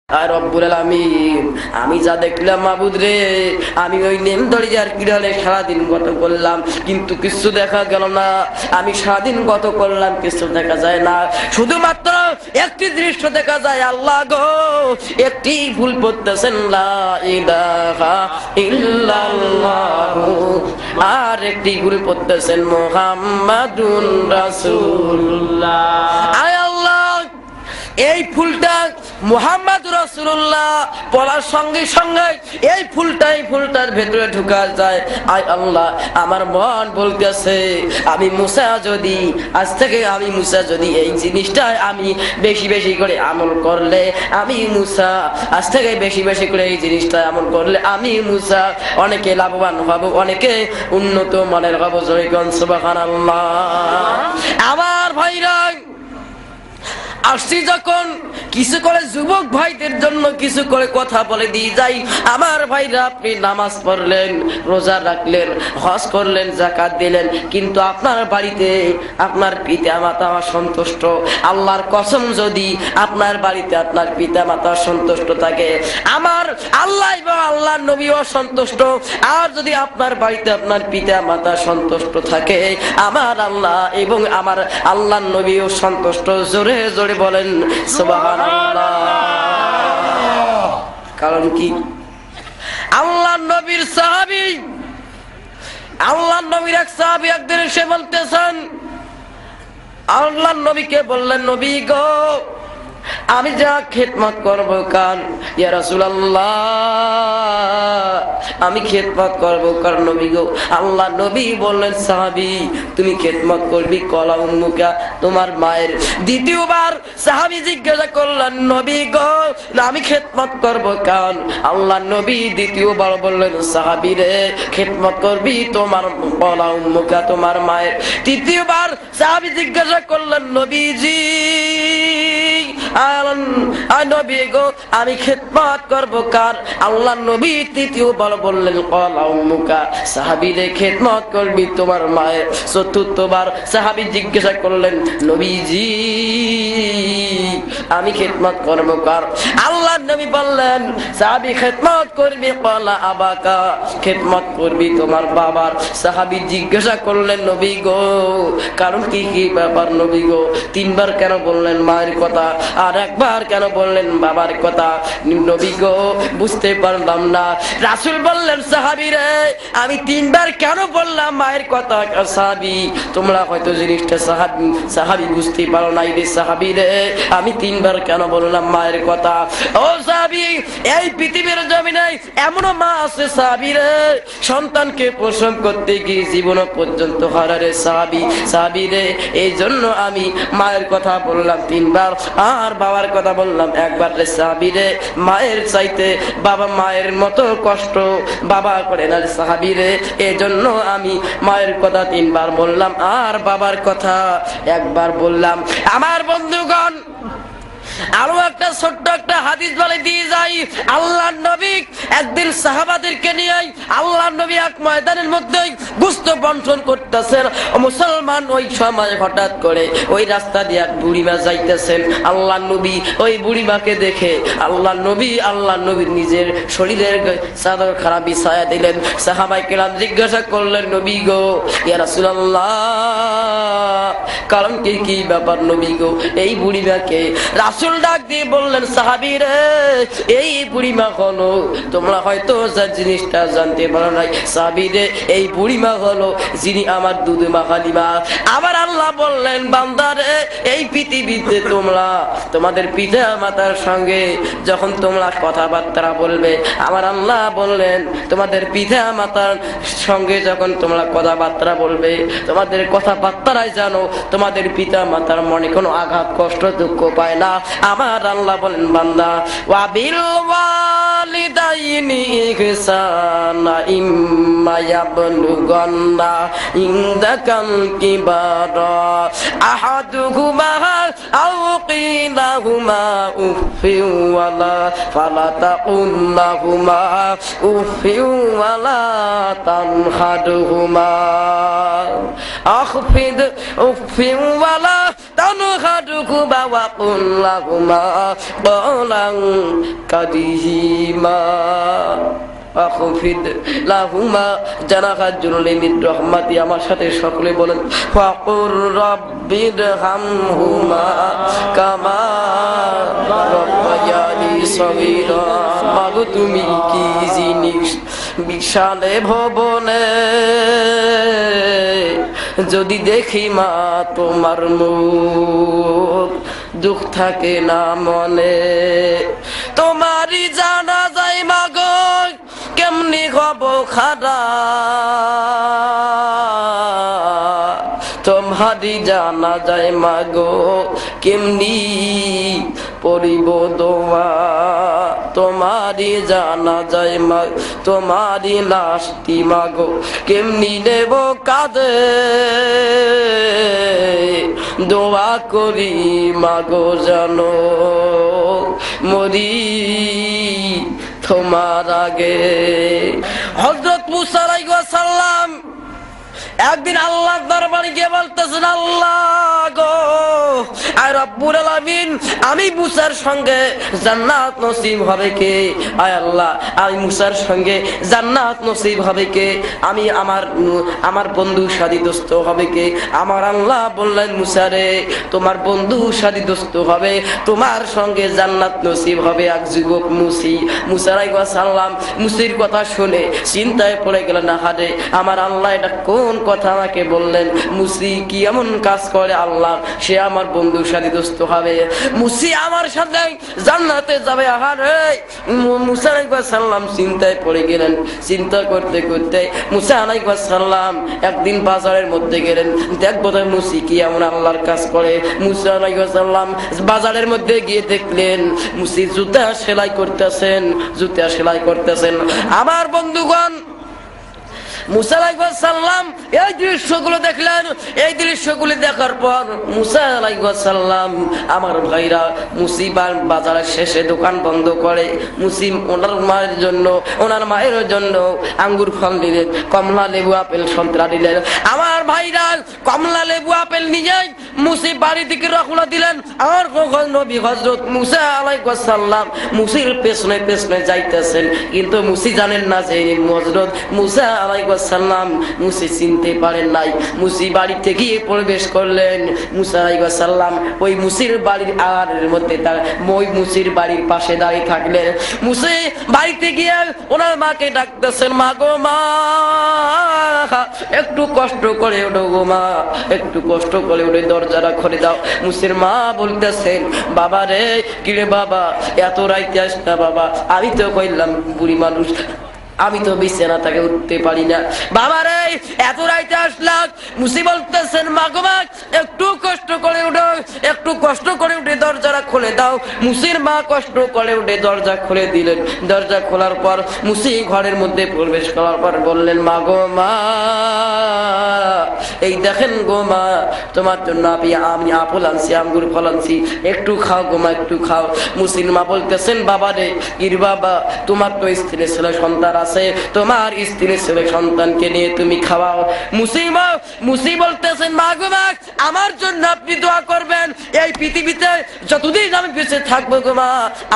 আর রব্বুল আলামিন আমি যা দেখলাম মাবুদ রে, আমি ওই নেম দড়িয়ার কিরালে সারাদিন গত করলাম কিন্তু কিছু দেখা গেল না। আমি সারাদিন গত করলাম কিছু দেখা যায় না, শুধুমাত্র একটি দৃশ্য দেখা যায়। আল্লাহ গো, একটি ভুল পড়তেছেন লা ইলাহা ইল্লাল্লাহু, আর একটি ভুল পড়তেছেন মুহাম্মাদুর রাসূলুল্লাহ। আয় আল্লাহ, এই ফুলটা মুহাম্মাদুর রাসূলুল্লাহ পড়ার সঙ্গে সঙ্গে এই ফুলটার ভেতরে ঢুকা যায়। আয় আল্লাহ, আমার মন বলতেছে আমি মুসা যদি আজ থেকে আমি মুসা যদি এই জিনিসটায় আমি বেশি বেশি করে আমল করলে, আমি মুসা আজ থেকে বেশি বেশি করে এই জিনিসটা আমল করলে আমি মুসা অনেকে লাভবান হব, অনেকে উন্নত মানের হব। জয়গণ সুবহানাল্লাহ। আমার ভাইরা আসছি যখন কিছু করে যুবক ভাইদের জন্য কিছু করে কথা বলে দিয়ে যাই। আমার ভাইরা, আপনি নামাজ পড়লেন, রোজা রাখলেন, হজ করলেন, যাকাত দিলেন, কিন্তু আপনার বাড়িতে আপনার পিতা মাতা সন্তুষ্ট। আল্লাহর কসম, যদি আপনার বাড়িতে আপনার পিতা মাতা সন্তুষ্ট থাকে, আমার আল্লাহ এবং আল্লাহর নবীও সন্তুষ্ট। আর যদি আপনার বাড়িতে আপনার পিতা মাতা সন্তুষ্ট থাকে, আমার আল্লাহ এবং আমার আল্লাহর নবীও সন্তুষ্ট। জোরে জোরে বলেন সুবহানাল্লাহ। কারণ কি? আল্লাহর নবীর সাহাবী, আল্লাহর নবীর এক সাহাবী একদিন এসে বলতেছেন, আল্লাহর নবীকে বললেন, নবী গো, আমি যা খেদমত করব কার ইয়া রাসূলুল্লাহ, আমি খেদমত করব কার নবী গো। আল্লাহ নবী বললেন, সাহাবী তুমি খেদমত করবি কলা উম্মুকা, তোমার মায়ের। দ্বিতীয়বার সাহাবী জিজ্ঞাসা করলেন, নবী গো, আমি খেদমত করব কার? আল্লাহ নবী দ্বিতীয়বার বললেন, সাহাবী রে, খেদমত করবি তোমার কলা উম্মুকা, তোমার মায়ের। তৃতীয়বার সাহাবী জিজ্ঞাসা করলেন, নবীজি নবী গো, আমি খেদমত করব কার? আল্লাহ নবী তৃতীয়বার বললেন, কলা উম্মুকা, সাহাবী রে, খেদমত করবি তোমার মায়ের। চতুর্থবার সাহাবী জিজ্ঞাসা করলেন, নবীজি আমি খেদমত করব কার? আল্লাহ নবী বললেন, সাহাবী খেদমত করবি কলা আবাকা, খেদমত করবি তোমার বাবার। সাহাবী জিজ্ঞাসা করলেন, নবী গো, কারণ কি কি ব্যাপার নবী গো? তিনবার কেন বললেন মায়ের কথা, আর একবার কেন বললেন বাবার কথা? নবী গো, বুঝতে পারলাম না। রাসূল বললেন, সাহাবী রে, আমি তিনবার কেন বললাম মায়ের কথা? সাহাবী, তোমরা হয়তো জিনিসটা সাহাবী বুঝতে পারো নাই রে সাহাবী রে, আমি তিনবার কেন বললাম মায়ের কথা? ও সাহাবী, এই পৃথিবীর জমিনে এমনও মা আছে সাহাবী রে, সন্তানকে প্রসব করতে গিয়ে জীবন পর্যন্ত হারারে সাহাবী। সাহাবী রে, এই জন্য আমি মায়ের কথা বললাম তিনবার, আর বাবার কথা বললাম একবার রে সাহাবী রে। মায়ের চাইতে বাবা, মায়ের মতো কষ্ট বাবা করে না রে সাহাবী রে, এজন্য আমি মায়ের কথা তিনবার বললাম, আর বাবার কথা একবার বললাম। আমার বন্ধুগণ, আরো একটা ছোট্ট একটা হাদিস বলে দিয়ে যাই। আল্লাহর নবী একদিন সাহাবাদেরকে নিয়ে আল্লাহর নবী এক ময়দানের মধ্যে গোশত বন্টন করতেছেন। মুসলমান ওই সময় হঠাৎ করে ওই রাস্তা দিয়ে এক বুড়িমা যাইতেছেন। আল্লাহর নবী ওই বুড়িমাকে দেখে আল্লাহর নবীর নিজের শরীরের চাদর খারাপ বিছায়া দিলেন। সাহাবায়ে কেরাম জিজ্ঞাসা করলেন, নবী গো, ইয়া রাসূলুল্লাহ, কারণ কি ব্যাপার নবী গো? এই বুড়িমাকে রাসূল ডাক দিয়ে বললেন, সাহাবী রে, এই বুড়িমা হলো, তোমরা হয়তো জিনিসটা জানতে পারো নাই, সাহাবী রে, এই বুড়িমা হলো যিনি আমার দুধমা হালিমা। আবার আল্লাহ বললেন, বান্দা রে, এই পৃথিবীতে তোমরা তোমাদের পিতা মাতার সঙ্গে যখন তোমরা কথাবার্তা বলবে, আমার আল্লাহ বললেন, তোমাদের পিতা মাতার সঙ্গে যখন তোমরা কথাবার্তা বলবে, তোমাদের কথাবার্তায় জানো তোমাদের পিতা মাতার মনে কোনো আঘাত কষ্ট দুঃখ পায় না। আমার আল্লাহ বলেন, বান্দা, ওয়াবিল ওয়ালিদাইনি ইহসানা ইম্মা ইয়াবলুগান্না ইনদাকাল কিবারা আহাদুহুমা আও কিলাহুমা উফিউ ওয়ালা ফালা তাকুল্লাহুমা উফিউ ওয়ালা তানহাদুহুমা আখফিদ উফিউ ওয়ালা ফানহাদুকুমা ওয়া কুল লাহুমা কওলান কারীমা আখফিদ লাহুমা জানাহাজ যুল্লি মিন রাহমাতি। আমার সাথে সকলে বলেন ফাকুর রাব্বিরহামহুমা কামা রাব্বায়ানি সগীরা। মাগো তুমি কি জিনিস বিশালে ভবনে, যদি দেখি মা তোমার মুখ দুঃখ থাকে না মনে। তোমারই জানা যায় মাগো কেমনি হব খারা, তোমারই জানা যায় মাগো কেমনি পড়িব দোয়া। তোমারই জানা যায় মা তোমারই লাশটি মাগো কেমনি নেব কাঁধে, দোয়া করি মাগো জানো মরি তোমার আগে। হযরত মুসা আলাইহিস সালাম একদিন আল্লাহর দরবারে গিয়ে বলতেছেন, আল্লাহ গো আয় রব্বুল আলামিন, আমি মুসার সঙ্গে জান্নাত নসিব হবে কে? আয় আল্লাহ আমি মুসার সঙ্গে জান্নাত নসিব হবে কে? আমি আমার বন্ধু সাথী দোস্ত হবে কে? আমার আল্লাহ বললেন, মুসা রে তোমার বন্ধু সাথী দোস্ত হবে, তোমার সঙ্গে জান্নাত নসিব হবে এক যুবক মুসি। মুসা আলাইহিস সালাম মুসির কথা শুনে চিন্তায় পড়ে গেলেন, না হারে আমার আল্লাহ এটা কোন কথা আমাকে বললেন? মুসি কি এমন কাজ করে আল্লাহ সে আমার বন্ধু সাথী দোস্ত হবে, মুসি আমার সাথে জান্নাতে যাবে? আহারে মুসা আলাইহিস সালাম চিন্তায় পড়ে গেলেন। চিন্তা করতে করতে মুসা আলাইহিস সালাম একদিন বাজারের মধ্যে গেলেন, দেখবো তো মুসি কি এমন আল্লাহর কাজ করে। মুসা আলাইহিস সালাম বাজারের মধ্যে গিয়ে দেখলেন মুসি জুতা সেলাই করতেছেন। আমার বন্ধুগণ মুসা আলাইহিস সালাম এই দৃশ্যগুলো দেখলেন। এই দৃশ্যগুলো দেখার পর মুসা আলাইহিস সালাম আমার ভাইরা মুসিবার বাজারের শেষে দোকান বন্ধ করে মুসিম ওনার মায়ের জন্য আঙ্গুর ফল দিলেন, কমলা লেবু আপেল সন্তরা দিলেন। আমার ভাইরা কমলা লেবু আপেল নিয়ে মুসি বাড়ি থেকে রওনা দিলেন। আর নবী হযরত মুসা আলাইহিস সালাম মুসির পেছনে পেছনে যাইতেছেন, কিন্তু মুসি জানেন না যে হযরত মুসা আলাইহিস সালাম মুসি চিনতে পারেন নাই। মুসি বাড়িতে গিয়ে প্রবেশ করলেন। মুসা আলাইহিস সালাম ওই মুসির বাড়ির আড়ার মধ্যে ওই মুসির বাড়ির পাশে দাঁড়িয়ে থাকলেন। মুসি বাড়িতে গিয়ে ওনার মাকে ডাকতেছেন, মা গো মা একটু কষ্ট করে ওঠো গো মা, একটু কষ্ট করে ওঠে দরজাটা খুলে দাও। মুসির মা বলতেছেন, বাবা রে কিরে বাবা এত রাইতে আস না বাবা, আমি তো কইলাম বুড়ি মানুষ, আমি তো বিছানা থেকে উঠতে পারি না, বাবা রে এত রাইতে আসলাম। মুসি বলতেছেন, মা গো মা একটু কষ্ট করে উঠো, একটু কষ্ট করে উঠে দরজাটা খুলে দাও। মুসির মা কষ্ট করে উঠে দরজা খুলে দিলেন। দরজা খোলার পর মুসি ঘরের মধ্যে প্রবেশ করার পর বললেন, মা গো মা এই দেখেন গো মা তোমার জন্য আমি আপেল আনছি, আঙ্গুর ফল আনছি, একটু খাও গো মা একটু খাও। মুসির মা বলতেছেন, বাবা রে ইর বাবা তোমার তো স্ত্রী ছেলে সন্তান আছে, তোমার স্ত্রী ছেলে সন্তানকে নিয়ে তুমি খাওয়াও। মুসি বলতেছেন, মা গো মা আমার জন্য আপনি দোয়া করবেন, এই পৃথিবীতে যতদিন আমি বেঁচে থাকবো গো মা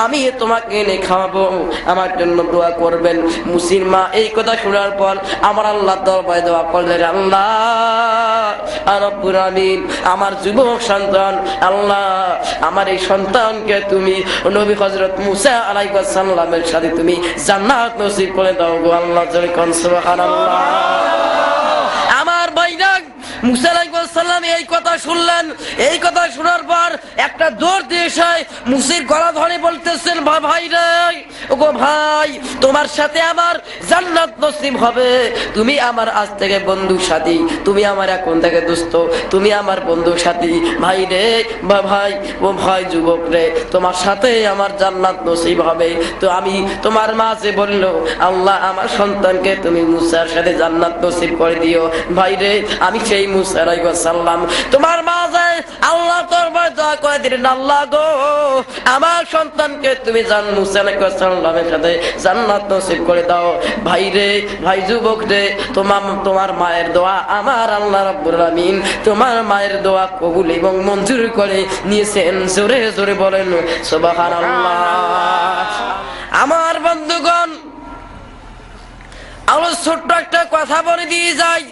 আমি তোমাকে এনে খাওয়াবো, আমার জন্য দোয়া করবেন। মুসির মা এই কথা শোনার পর আমার আল্লাহ দরবারে দোয়া করলেন, আল্লাহ রব্বুল আমিন আমার যুবক সন্তান, আল্লাহ আমার এই সন্তানকে তুমি নবী হযরত মুসা আলাইহিস সালামের সাথে তুমি জান্নাত নসিব করে দাও গো আল্লাহ, জোরে কোন সুবহানাল্লাহ। আমার ভাইরা মুসা আলাইহিস সালাম এই কথা শুনলেন। এই কথা শোনার পর একটা দৌড় দিয়ে এসে মুসির গলা ধরে বলতেছেন, ভাই রে ওগো ভাই তোমার সাথে আমার জান্নাত নসিব হবে, তুমি আমার আজ থেকে বন্ধু সাথী, তুমি আমার এখন থেকে দোস্ত, তুমি আমার বন্ধু সাথী। ভাই রে ভাই ও ভাই যুবক রে তোমার সাথে আমার জান্নাত নসিব হবে। তো আমি তোমার মা যে বললো আল্লাহ আমার সন্তানকে তুমি মুসার সাথে জান্নাত নসিব করে দিও। ভাই রে আমি সেই মুসা আলাইহিস সালাম। তোমার মা যায় আল্লাহ দরবারে দোয়া করে দিলেন, আল্লাহ গো আমার সন্তানকে তুমি মুসা আলাইহিস সালামের সাথে জান্নাত নসিব করে দাও। ভাই রে, ভাই যুবক রে, তোমার মায়ের দোয়া আমার আল্লাহ রাব্বুল আলামিন তোমার মায়ের দোয়া কবুল এবং মঞ্জুর করে নিয়েছেন। জোরে জোরে বলেন সুবহানাল্লাহ। আমার বন্ধুগণ, আরো ছোট্ট একটা কথা বলে দিয়ে যাই।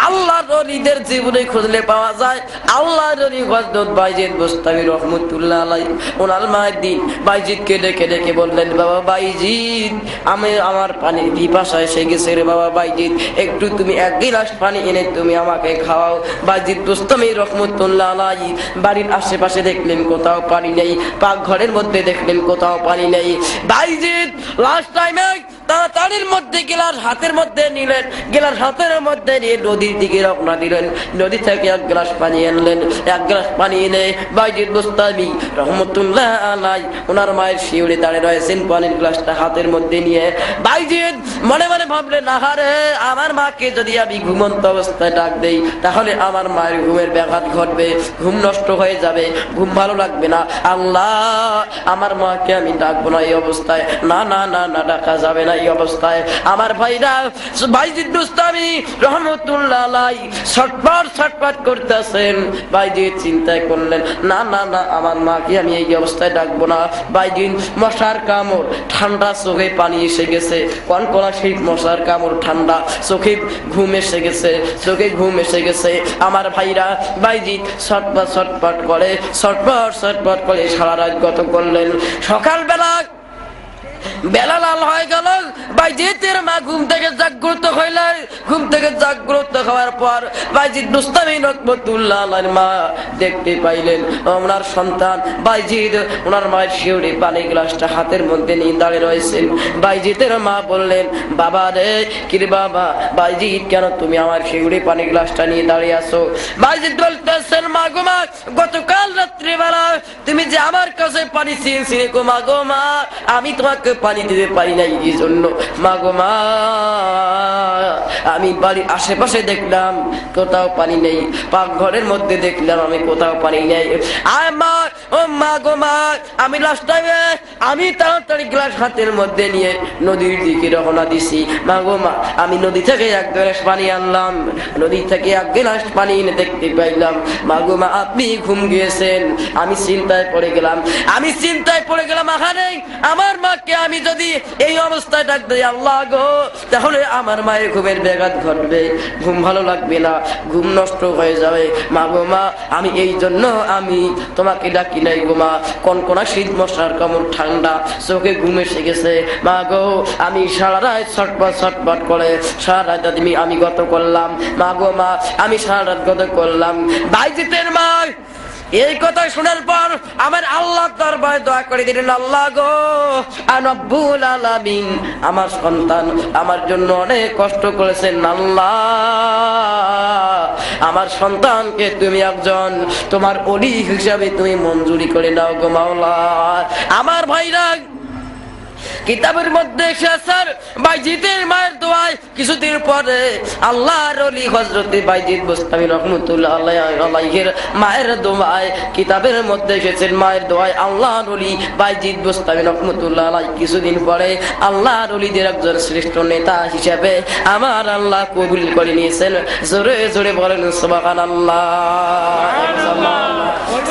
আল্লাহর ওলিদের জীবনে খুঁজলে পাওয়া যায়। আল্লাহর ওলি হযরত বাইজিদ বুস্তামি রাহমাতুল্লাহ আলাইহি ওনার মায়ের দিন বাইজিদকে ডেকে ডেকে বললেন, বাবা বাইজিদ আমার পানির পিপাসা এসে গেছে রে বাবা বাইজিদ, একটু তুমি এক গিলাস পানি এনে তুমি আমাকে খাওয়াও। বাইজিদ বুস্তামি রাহমাতুল্লাহ আলাইহি বাড়ির আশেপাশে দেখলেন কোথাও পানি নেই, পাকঘরের মধ্যে দেখলেন কোথাও পানি নেই। বাইজিদ লাস্ট টাইমে তাড়াতাড়ির মধ্যে গিলাস হাতের মধ্যে নিলেন, গিলাস হাতের মধ্যে নিয়ে নদীর দিকে রওনা দিলেন। নদী থেকে এক গ্লাস পানি আনলেন। এক গ্লাস পানি এনে বাইজিদ বুস্তামি রাহমাতুল্লাহ আলাইহি ওনার মায়ের শিউরে দাঁড়িয়ে রয়েছেন, পানির গ্লাসটা হাতের মধ্যে নিয়ে। বাইজিদ মনে মনে ভাবলেন, আহারে আমার মাকে যদি আমি ঘুমন্ত অবস্থায় ডাক দেই তাহলে আমার মায়ের ঘুমের ব্যাঘাত ঘটবে, ঘুম নষ্ট হয়ে যাবে, ঘুম ভালো লাগবে না। আল্লাহ আমার মাকে আমি ডাকবো না এই অবস্থায়, না না না না ডাকা যাবে না এই অবস্থায়। আমার ভাইরা বাইজিদ বুস্তামি রাহমাতুল্লাহ আলাইহি ছটফট করতেছেন। বাইজিদ চিন্তা করলেন, না না না আমার মাকে আমি এই অবস্থায় ডাকবো না। বাইজিদ মশার কামড়, ঠান্ডা চোখে পানি এসে গেছে, কনকনা শীত, মশার কামড়, ঠান্ডা চোখে ঘুম এসে গেছে, চোখে ঘুম এসে গেছে। আমার ভাইরা বাইজিদ ছটফট করে সারা রাত গত করলেন। সকালবেলা বেলা লাল হয়ে গেল। বাইজিদের মা ঘুম থেকে জাগ্রত হইলেন। ঘুম থেকে জাগ্রত হওয়ার পর বাইজিদ বুস্তামি রাহমাতুল্লাহ আলাইহির মা দেখতে পাইলেন ওনার সন্তান বাইজিদ ওনার মায়ের শিউরে পানি গ্লাসটা হাতের মধ্যে নিয়ে দাঁড়িয়ে রয়েছেন। বাইজিদের মা বললেন, বাবা রে, কি রে বাবা বাইজিদ, কেন তুমি আমার শিউরে পানি গ্লাসটা নিয়ে দাঁড়িয়ে আছো? বাইজিদ বলতেছেন, মা গো মা, গতকাল রাত্রিবেলা তুমি যে আমার কাছে পানি চেয়েছিলে গো মা গো মা, আমি তোমাকে পানি দিতে পারি নাই, এই জন্য মা গো মা আমি বাড়ির আশেপাশে দেখলাম কোথাও পানি নেই, পাকঘরের মধ্যে দেখলাম আমি কোথাও পানি নেই। আয় মা, ও মা গো মা, আমি লাস্ট টাইমে আমি তাড়াতাড়ি গ্লাস হাতের মধ্যে নিয়ে নদীর দিকে রওনা দিছি। মা গো মা, আমি নদী থেকে এক গ্লাস পানি আনলাম, নদী থেকে এক গ্লাস পানি এনে দেখতে পাইলাম মা গো মা আপনি ঘুম গিয়েছেন। আমি চিন্তায় পড়ে গেলাম, আহারে আমার মাকে আমি যদি এই অবস্থায় ডাক দিই আল্লাহ গো, তাহলে আমার মায়ের ঘুমের ব্যাঘাত ঘটবে, ঘুম ভালো লাগবে না, ঘুম নষ্ট হয়ে যাবে। মা গো মা, আমি এই জন্য আমি তোমাকে ডাকি নাই গো মা, কনকনা শীত, মশার কামড়, ঠান্ডা চোখে ঘুম এসে গেছে। মা গো আমি সারা রাত ছটফট করে সারা রাত আমি গত করলাম। মা গো মা, আমি সারা রাত গত করলাম। বাইজিদের মা এই কথা শোনার পর আমার আল্লাহ দরবারে দোয়া করে দিলেন, আল্লাহ গো রব্বুল আলামিন, আমার সন্তান আমার জন্য অনেক কষ্ট করেছেন, আল্লাহ আমার সন্তানকে তুমি একজন তোমার ওলি হিসাবে তুমি মঞ্জুরি করে নাও গো মাওলা। আমার ভাইরা কিতাবের মধ্যে এসেছে বাইজিদের মায়ের দোয়ায় কিছুদিন পরে আল্লাহর ওলি হযরত বাইজিদ বুস্তামি রাহমাতুল্লাহ আলাইহির মায়ের দোয়ায় কিতাবের মধ্যে এসেছে মায়ের দোয়ায় আল্লাহর ওলি বাইজিদ বুস্তামি রাহমাতুল্লাহ আলাইহি কিছুদিন পরে আল্লাহর ওলিদের একজন শ্রেষ্ঠ নেতা হিসেবে আমার আল্লাহ কবুল করে নিয়েছেন। জোরে জোরে বলেন সুবহানাল্লাহ।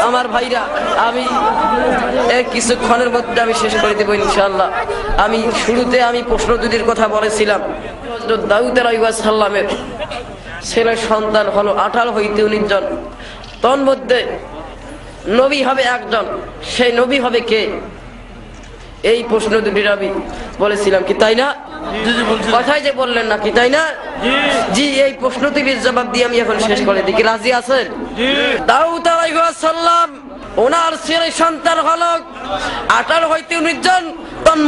আমার ভাইরা আমি কিছুক্ষণের মধ্যে আমি শেষ করে দেব ইনশাআল্লাহ। আমি শুরুতে আমি প্রশ্ন দুটির কথা বলেছিলাম। হযরত দাউদ আলাইহিস সালামের ছেলে সন্তান হলো 18 হইতে 19 জন, তন মধ্যে নবী হবে একজন, সেই নবী হবে কে? এই প্রশ্ন দুটির আমি বলেছিলাম, কি তাই না? কথাই যে বললেন না, কি তাই না? জি, এই প্রশ্ন দুটির জবাব দিয়ে আমি এখন শেষ করে দিই। কি রাজি আছেন? দাউদ আলাইহিস সালাম ওনার ছেলে সন্তান হলো 18 হইতে 19 জন,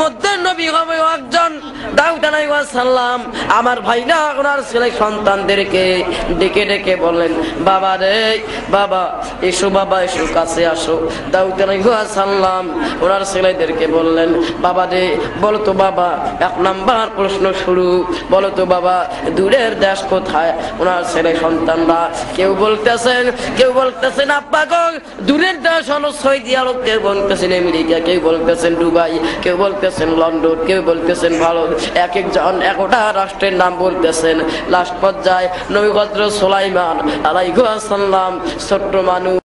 মধ্যে নবী হবে একজন দাউদ আলাইহিস সালাম। আমার ভাইরা ওনার ছেলে সন্তানদেরকে ডেকে ডেকে বললেন, বাবা রে বাবা, এসো বাবা, এসো কাছে আসো। দাউদ আলাইহিস সালাম ওনার ছেলেদেরকে বললেন, বাবা রে বলো তো বাবা, 1 নাম্বার প্রশ্ন শুরু, বলো তো বাবা দূরের দেশ কোথায়? ওনার ছেলে সন্তানরা কেউ বলতেছেন আব্বা গো দূরের দেশ হলো সৌদি আরব, কেউ বলতেছেন আমেরিকা, কেউ বলতেছেন দুবাই, কেউ বলতেছেন লন্ডন, কেউ বলতেছেন ভারত। এক একজন একটা রাষ্ট্রের নাম বলতেছেন। লাস্ট পর্যায়ে নবী হযরত সুলাইমান আলাইহিস সালাম ছোট্ট মানুষ